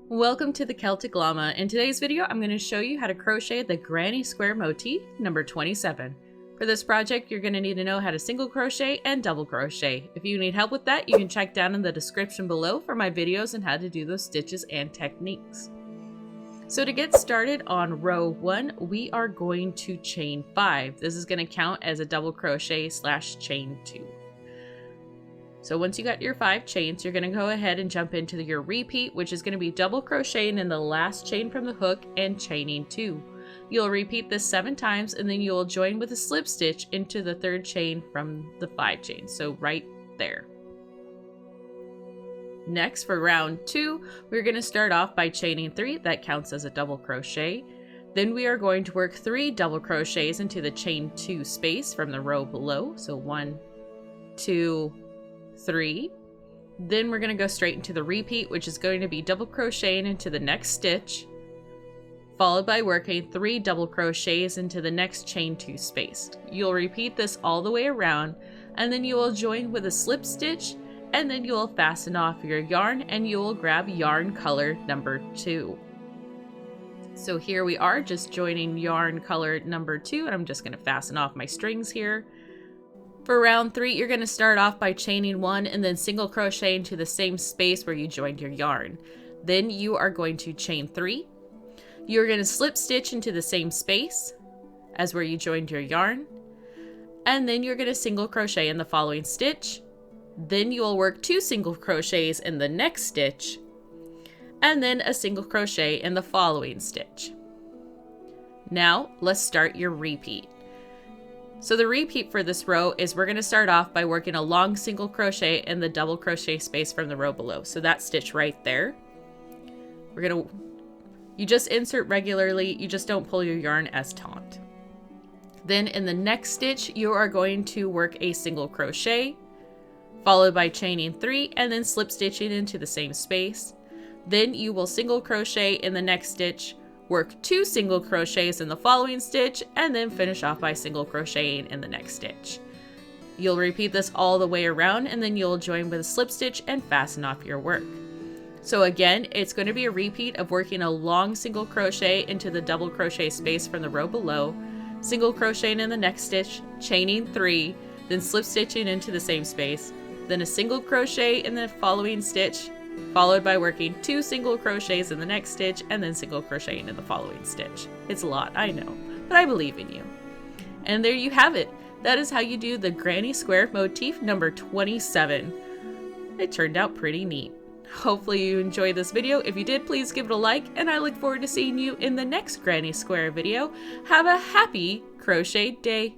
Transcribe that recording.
Welcome to the Celtic Llama. In today's video, I'm going to show you how to crochet the granny square motif number 27. For this project, you're going to need to know how to single crochet and double crochet. If you need help with that, you can check down in the description below for my videos on how to do those stitches and techniques. So to get started on row 1, we are going to chain 5. This is going to count as a double crochet / chain 2. So once you got your 5 chains, you're going to go ahead and jump into your repeat, which is going to be double crocheting in the last chain from the hook and chaining 2. You'll repeat this 7 times and then you'll join with a slip stitch into the 3rd chain from the 5 chains. So right there. Next, for round 2, we're going to start off by chaining 3. That counts as a double crochet. Then we are going to work 3 double crochets into the chain 2 space from the row below. So 1, 2, 3. Then we're going to go straight into the repeat, which is going to be double crocheting into the next stitch, followed by working 3 double crochets into the next chain 2 space. You'll repeat this all the way around, and then you will join with a slip stitch, and then you will fasten off your yarn and you will grab yarn color number 2. So here we are, just joining yarn color number 2, and I'm just going to fasten off my strings here. For round 3, you're going to start off by chaining 1 and then single crochet into the same space where you joined your yarn. Then you are going to chain 3. You're going to slip stitch into the same space as where you joined your yarn. And then you're going to single crochet in the following stitch. Then you will work 2 single crochets in the next stitch. And then a single crochet in the following stitch. Now let's start your repeat. So the repeat for this row is we're going to start off by working a long single crochet in the double crochet space from the row below. So that stitch right there. You just insert regularly, you just don't pull your yarn as taut. Then in the next stitch, you are going to work a single crochet, followed by chaining 3 and then slip stitching into the same space. Then you will single crochet in the next stitch, work 2 single crochets in the following stitch, and then finish off by single crocheting in the next stitch. You'll repeat this all the way around, and then you'll join with a slip stitch and fasten off your work. So again, it's going to be a repeat of working a long single crochet into the double crochet space from the row below, single crocheting in the next stitch, chaining 3, then slip stitching into the same space, then a single crochet in the following stitch, followed by working 2 single crochets in the next stitch and then single crocheting in the following stitch. It's a lot, I know, but I believe in you. And there you have it. That is how you do the granny square motif number 27. It turned out pretty neat. Hopefully you enjoyed this video. If you did, please give it a like, and I look forward to seeing you in the next granny square video. Have a happy crochet day.